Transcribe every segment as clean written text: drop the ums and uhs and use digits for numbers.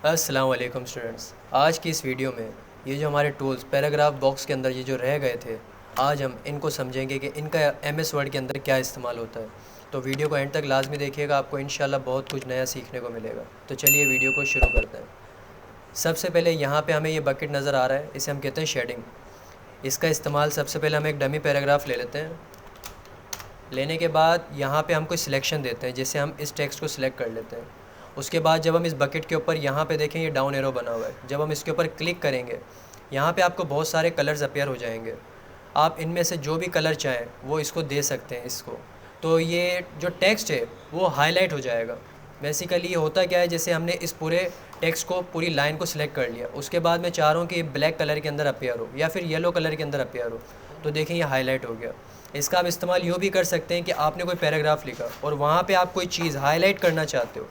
अस्सलाम वालेकुम स्टूडेंट्स। आज की इस वीडियो में ये जो हमारे टूल्स पैराग्राफ बॉक्स के अंदर ये जो रह गए थे, आज हम इनको समझेंगे कि इनका एमएस वर्ड के अंदर क्या इस्तेमाल होता है। तो वीडियो को एंड तक लाजमी देखिएगा, आपको इंशाल्लाह बहुत कुछ नया सीखने को मिलेगा। तो चलिए वीडियो को शुरू करते हैं। सबसे पहले यहाँ पे हमें ये बकेट नज़र आ रहा है, इसे हम कहते हैं शेडिंग। इसका इस्तेमाल सबसे पहले हम एक डमी पैराग्राफ ले लेते हैं। लेने के बाद यहाँ पे हम कोई सिलेक्शन देते हैं, जैसे हम इस टेक्स्ट को सिलेक्ट कर लेते हैं। उसके बाद जब हम इस बकेट के ऊपर यहाँ पे देखें, ये डाउन एरो बना हुआ है, जब हम इसके ऊपर क्लिक करेंगे यहाँ पे आपको बहुत सारे कलर्स अपीयर हो जाएंगे। आप इनमें से जो भी कलर चाहें वो इसको दे सकते हैं इसको। तो ये जो टेक्स्ट है वो हाईलाइट हो जाएगा। बेसिकली ये होता क्या है, जैसे हमने इस पूरे टेक्स्ट को, पूरी लाइन को सिलेक्ट कर लिया, उसके बाद मैं चाह रहा हूँ कि ब्लैक कलर के अंदर अपीयर हो या फिर येलो कलर के अंदर अपीयर हो, तो देखें ये हाईलाइट हो गया। इसका आप इस्तेमाल यूँ भी कर सकते हैं कि आपने कोई पैराग्राफ लिखा और वहाँ पे आप कोई चीज़ हाईलाइट करना चाहते हो,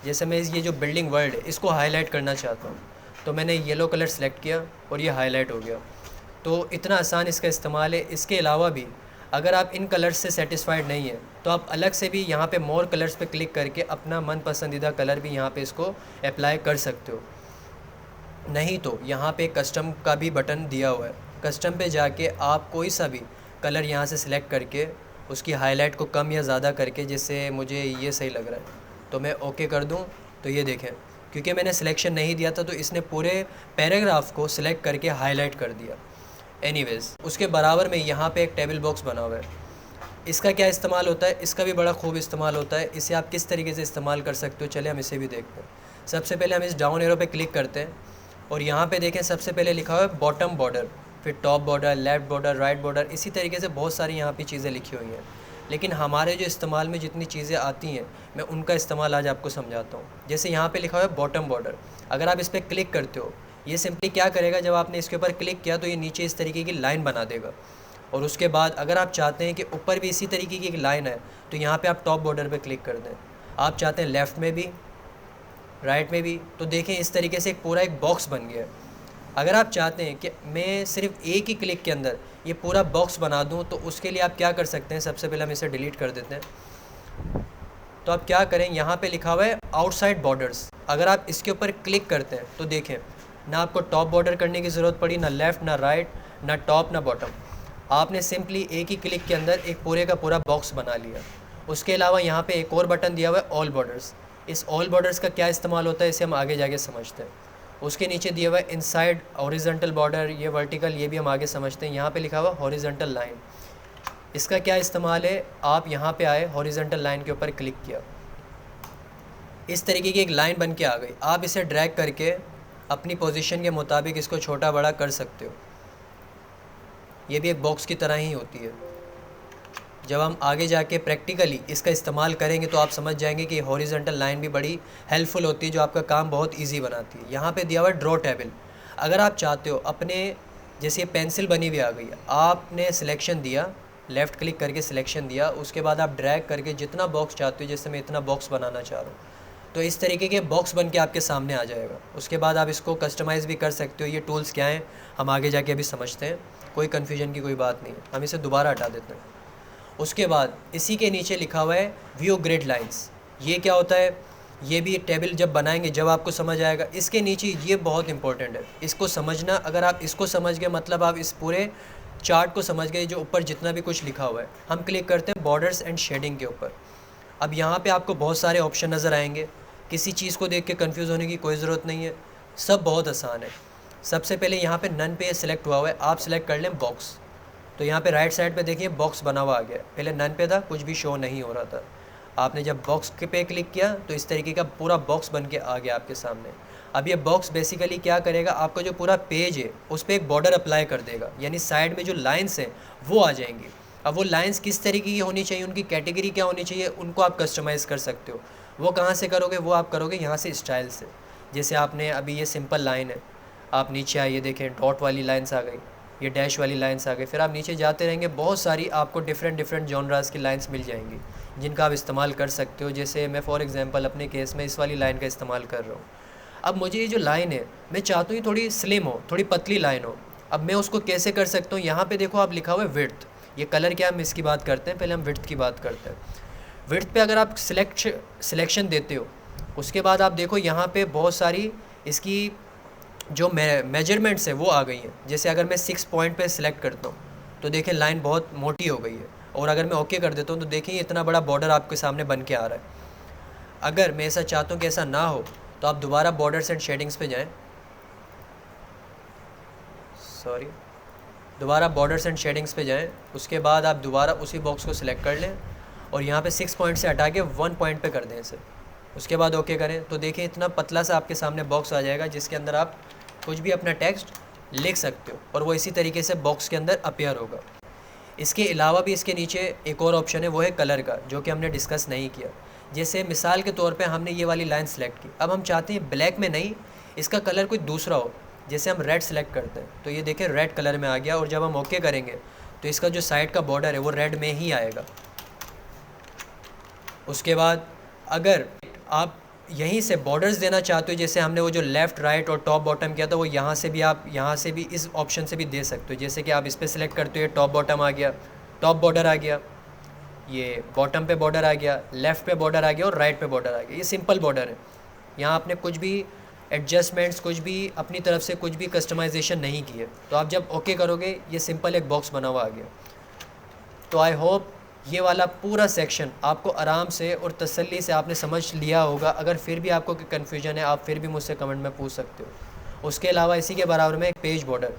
जैसे मैं ये जो बिल्डिंग वर्ल्ड है इसको हाईलाइट करना चाहता हूँ, तो मैंने येलो कलर सेलेक्ट किया और ये हाईलाइट हो गया। तो इतना आसान इसका इस्तेमाल है। इसके अलावा भी अगर आप इन कलर्स से सेटिस्फाइड नहीं है तो आप अलग से भी यहाँ पे मोर कलर्स पे क्लिक करके अपना मन पसंदीदा कलर भी यहाँ पे इसको अप्लाई कर सकते हो। नहीं तो यहाँ पे कस्टम का भी बटन दिया हुआ है, कस्टम पे जाके आप कोई सा भी कलर यहाँ से सिलेक्ट करके उसकी हाईलाइट को कम या ज़्यादा करके, जैसे मुझे ये सही लग रहा है तो मैं ओके कर दूँ, तो ये देखें क्योंकि मैंने सिलेक्शन नहीं दिया था तो इसने पूरे पैराग्राफ को सिलेक्ट करके हाईलाइट कर दिया। एनीवेज़, उसके बराबर में यहाँ पे एक टेबल बॉक्स बना हुआ है। इसका क्या इस्तेमाल होता है? इसका भी बड़ा खूब इस्तेमाल होता है। इसे आप किस तरीके से इस्तेमाल कर सकते हो, चलिए हम इसे भी देखते हैं। सबसे पहले हम इस डाउन एरो पे क्लिक करते हैं और यहाँ पे देखें सबसे पहले लिखा हुआ है बॉटम बॉर्डर, फिर top border, left border, right border, इसी तरीके से बहुत सारी यहाँ पे चीज़ें लिखी हुई हैं। लेकिन हमारे जो इस्तेमाल में जितनी चीज़ें आती हैं मैं उनका इस्तेमाल आज आपको समझाता हूँ। जैसे यहाँ पे लिखा हुआ है बॉटम बॉर्डर, अगर आप इस पर क्लिक करते हो, ये सिंपली क्या करेगा, जब आपने इसके ऊपर क्लिक किया तो ये नीचे इस तरीके की लाइन बना देगा। और उसके बाद अगर आप चाहते हैं कि ऊपर भी इसी तरीके की एक लाइन है तो यहाँ पे आप टॉप बॉर्डर पे क्लिक कर दें। आप चाहते हैं लेफ़्ट में भी, राइट में भी, तो देखें इस तरीके से एक पूरा एक बॉक्स बन गया है। अगर आप चाहते हैं कि मैं सिर्फ एक ही क्लिक के अंदर ये पूरा बॉक्स बना दूं, तो उसके लिए आप क्या कर सकते हैं, सबसे पहले हम इसे डिलीट कर देते हैं। तो आप क्या करें, यहाँ पे लिखा हुआ है आउटसाइड बॉर्डर्स, अगर आप इसके ऊपर क्लिक करते हैं तो देखें ना आपको टॉप बॉर्डर करने की ज़रूरत पड़ी, ना लेफ़्ट, ना राइट, ना टॉप, ना बॉटम। आपने सिंपली एक ही क्लिक के अंदर एक पूरे का पूरा बॉक्स बना लिया। उसके अलावा यहाँ पे एक और बटन दिया हुआ है ऑल बॉर्डर्स। इस ऑल बॉर्डर्स का क्या इस्तेमाल होता है इसे हम आगे जाके समझते हैं। उसके नीचे दिया हुआ है इनसाइड हॉरिजॉन्टल बॉर्डर, ये वर्टिकल, ये भी हम आगे समझते हैं। यहाँ पे लिखा हुआ हॉरिजॉन्टल लाइन, इसका क्या इस्तेमाल है, आप यहाँ पे आए, हॉरिजॉन्टल लाइन के ऊपर क्लिक किया, इस तरीके की एक लाइन बन के आ गई। आप इसे ड्रैग करके अपनी पोजीशन के मुताबिक इसको छोटा बड़ा कर सकते हो। ये भी एक बॉक्स की तरह ही होती है। जब हम आगे जाके प्रैक्टिकली इसका इस्तेमाल करेंगे तो आप समझ जाएंगे कि हॉरिजॉन्टल लाइन भी बड़ी हेल्पफुल होती है, जो आपका काम बहुत इजी बनाती है। यहाँ पे दिया हुआ है ड्रॉ टेबल, अगर आप चाहते हो अपने, जैसे ये पेंसिल बनी हुई आ गई, आपने सिलेक्शन दिया, लेफ़्ट क्लिक करके सिलेक्शन दिया, उसके बाद आप ड्रैग करके जितना बॉक्स चाहते हो, जैसे मैं इतना बॉक्स बनाना चाह रहा हूँ, तो इस तरीके के बॉक्स बन के आपके सामने आ जाएगा। उसके बाद आप इसको कस्टमाइज़ भी कर सकते हो। ये टूल्स क्या हैं हम आगे जाके अभी समझते हैं, कोई कन्फ्यूजन की कोई बात नहीं है। हम इसे दोबारा हटा देते हैं। उसके बाद इसी के नीचे लिखा हुआ है व्यू ग्रिड लाइंस। ये क्या होता है, ये भी टेबल जब बनाएंगे जब आपको समझ आएगा। इसके नीचे ये बहुत इंपॉर्टेंट है, इसको समझना। अगर आप इसको समझ गए मतलब आप इस पूरे चार्ट को समझ गए, जो ऊपर जितना भी कुछ लिखा हुआ है। हम क्लिक करते हैं बॉर्डर्स एंड शेडिंग के ऊपर। अब यहाँ पे आपको बहुत सारे ऑप्शन नज़र आएंगे, किसी चीज़ को देख के कंफ्यूज होने की कोई ज़रूरत नहीं है, सब बहुत आसान है। सबसे पहले यहाँ पे नन पे सिलेक्ट हुआ है, आप सिलेक्ट कर लें बॉक्स। तो यहाँ पे राइट साइड पे देखिए बॉक्स बना हुआ आ गया। पहले नन पे था, कुछ भी शो नहीं हो रहा था। आपने जब बॉक्स पे क्लिक किया तो इस तरीके का पूरा बॉक्स बन के आ गया आपके सामने। अब ये बॉक्स बेसिकली क्या करेगा, आपका जो पूरा पेज है उस पर एक बॉर्डर अप्लाई कर देगा, यानी साइड में जो लाइन्स हैं वो आ जाएंगी। अब वो लाइन्स किस तरीके की होनी चाहिए, उनकी कैटेगरी क्या होनी चाहिए, उनको आप कस्टमाइज़ कर सकते हो। वो कहाँ से करोगे, वो आप करोगे यहाँ से स्टाइल से। जैसे आपने अभी ये सिंपल लाइन है, आप नीचे आइए, देखें डॉट वाली लाइन्स आ गई, ये डैश वाली लाइन्स आ गई। फिर आप नीचे जाते रहेंगे, बहुत सारी आपको डिफरेंट जॉनरास की लाइन्स मिल जाएंगी जिनका आप इस्तेमाल कर सकते हो। जैसे मैं फॉर एग्जांपल अपने केस में इस वाली लाइन का इस्तेमाल कर रहा हूँ। अब मुझे ये जो लाइन है मैं चाहता हूँ थोड़ी स्लिम हो, थोड़ी पतली लाइन हो। अब मैं उसको कैसे कर सकता हूँ, यहाँ पे देखो आप लिखा हुआ है विड्थ। ये कलर क्या, हम इसकी बात करते हैं, पहले हम विड्थ की बात करते हैं। विड्थ पे अगर आप सिलेक्शन देते हो, उसके बाद आप देखो यहाँ पे बहुत सारी इसकी जो मेजरमेंट्स है वो आ गई हैं। जैसे अगर मैं 6 पॉइंट पे सिलेक्ट करता हूँ तो देखें लाइन बहुत मोटी हो गई है, और अगर मैं ओके कर देता हूँ तो देखें इतना बड़ा बॉर्डर आपके सामने बन के आ रहा है। अगर मैं ऐसा चाहता हूँ कि ऐसा ना हो तो आप दोबारा बॉर्डर्स एंड शेडिंग्स पे जाएं, दोबारा बॉर्डर्स एंड शेडिंग्स पे जाएं। उसके बाद आप दोबारा उसी बॉक्स को सिलेक्ट कर लें और यहाँ पे 6 पॉइंट से हटा के 1 पॉइंट पे कर दें इसे। उसके बाद ओके करें तो देखिए इतना पतला सा आपके सामने बॉक्स आ जाएगा जिसके अंदर आप कुछ भी अपना टेक्स्ट लिख सकते हो और वो इसी तरीके से बॉक्स के अंदर अपीयर होगा। इसके अलावा भी इसके नीचे एक और ऑप्शन है, वो है कलर का, जो कि हमने डिस्कस नहीं किया। जैसे मिसाल के तौर पे हमने ये वाली लाइन सेलेक्ट की, अब हम चाहते हैं ब्लैक में नहीं, इसका कलर कोई दूसरा हो। जैसे हम रेड सेलेक्ट करते हैं तो ये देखें रेड कलर में आ गया, और जब हम ओके करेंगे तो इसका जो साइड का बॉर्डर है वो रेड में ही आएगा। उसके बाद अगर आप यहीं से बॉर्डर्स देना चाहते हो, जैसे हमने वो जो लेफ़्ट राइट और टॉप बॉटम किया था, वो यहाँ से भी आप यहाँ से भी इस ऑप्शन से भी दे सकते हो। जैसे कि आप इस पर सिलेक्ट करते हो, ये टॉप बॉटम आ गया, टॉप बॉर्डर आ गया, ये बॉटम पे बॉर्डर आ गया, लेफ़्ट पे बॉर्डर आ गया और राइट पे बॉर्डर आ गया। ये सिंपल बॉर्डर है, यहाँ आपने कुछ भी एडजस्टमेंट्स, कुछ भी अपनी तरफ से कुछ भी कस्टमाइजेशन नहीं की है। तो आप जब ओके करोगे ये सिंपल एक बॉक्स बना हुआ आ गया। तो आई होप ये वाला पूरा सेक्शन आपको आराम से और तसल्ली से आपने समझ लिया होगा। अगर फिर भी आपको कोई कन्फ्यूजन है आप फिर भी मुझसे कमेंट में पूछ सकते हो। उसके अलावा इसी के बराबर में एक पेज बॉर्डर।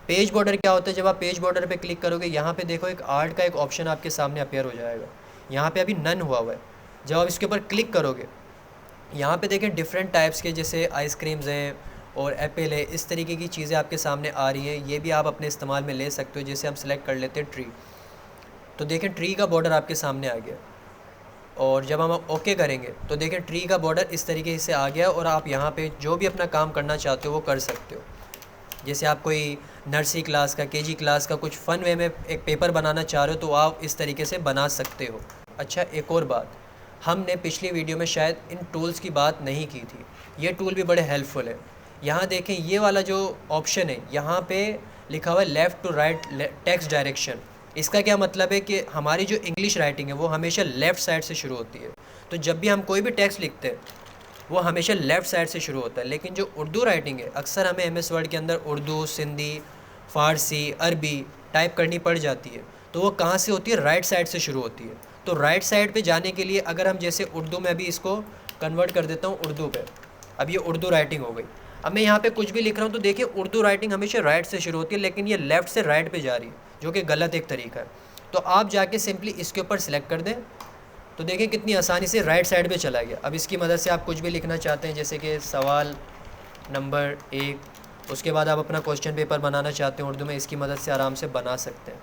पेज बॉर्डर क्या होता है? जब आप पेज बॉर्डर पे क्लिक करोगे यहाँ पे देखो एक आर्ट का एक ऑप्शन आपके सामने अपेयर हो जाएगा। यहाँ पे अभी नन हुआ हुआ है। जब आप इसके ऊपर क्लिक करोगे यहाँ पे देखें डिफरेंट टाइप्स के, जैसे आइसक्रीम्स हैं और एप्पल है, इस तरीके की चीज़ें आपके सामने आ रही हैं। ये भी आप अपने इस्तेमाल में ले सकते हो। जैसे हम सेलेक्ट कर लेते हैं ट्री, तो देखें ट्री का बॉर्डर आपके सामने आ गया, और जब हम ओके करेंगे तो देखें ट्री का बॉर्डर इस तरीके से आ गया, और आप यहाँ पे जो भी अपना काम करना चाहते हो वो कर सकते हो। जैसे आप कोई नर्सरी क्लास का, केजी क्लास का कुछ फ़न वे में एक पेपर बनाना चाह रहे हो तो आप इस तरीके से बना सकते हो। अच्छा, एक और बात, हमने पिछली वीडियो में शायद इन टूल्स की बात नहीं की थी। ये टूल भी बड़े हेल्पफुल है। यहाँ देखें ये वाला जो ऑप्शन है, यहाँ पे लिखा हुआ है left to right text direction. इसका क्या मतलब है कि हमारी जो इंग्लिश राइटिंग है वो हमेशा लेफ़्ट साइड से शुरू होती है। तो जब भी हम कोई भी टेक्स्ट लिखते हैं वो हमेशा लेफ़्ट साइड से शुरू होता है। लेकिन जो उर्दू राइटिंग है, अक्सर हमें MS वर्ड के अंदर उर्दू, सिंधी, फ़ारसी, अरबी टाइप करनी पड़ जाती है। तो वो कहाँ से होती है? राइट साइड से शुरू होती है। तो राइट साइड पे जाने के लिए अगर हम जैसे उर्दू में अभी इसको कन्वर्ट कर देता हूँ उर्दू पे, अब ये उर्दू राइटिंग हो गई। अब मैं यहाँ पे कुछ भी लिख रहा हूँ तो देखिए उर्दू राइटिंग हमेशा राइट से शुरू होती है, लेकिन ये लेफ़्ट से राइट पे जा रही है, जो कि गलत एक तरीका है। तो आप जाके सिंपली इसके ऊपर सेलेक्ट कर दें तो देखें कितनी आसानी से राइट साइड पे चला गया। अब इसकी मदद से आप कुछ भी लिखना चाहते हैं, जैसे कि सवाल नंबर 1, उसके बाद आप अपना क्वेश्चन पेपर बनाना चाहते हैं उर्दू में, इसकी मदद से आराम से बना सकते हैं।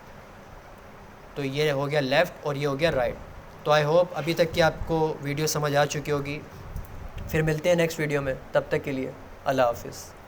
तो ये हो गया लेफ़्ट और ये हो गया राइट। तो आई होप अभी तक की आपको वीडियो समझ आ चुकी होगी। फिर मिलते हैं नेक्स्ट वीडियो में, तब तक के लिए अल्लाह हाफ़िज़।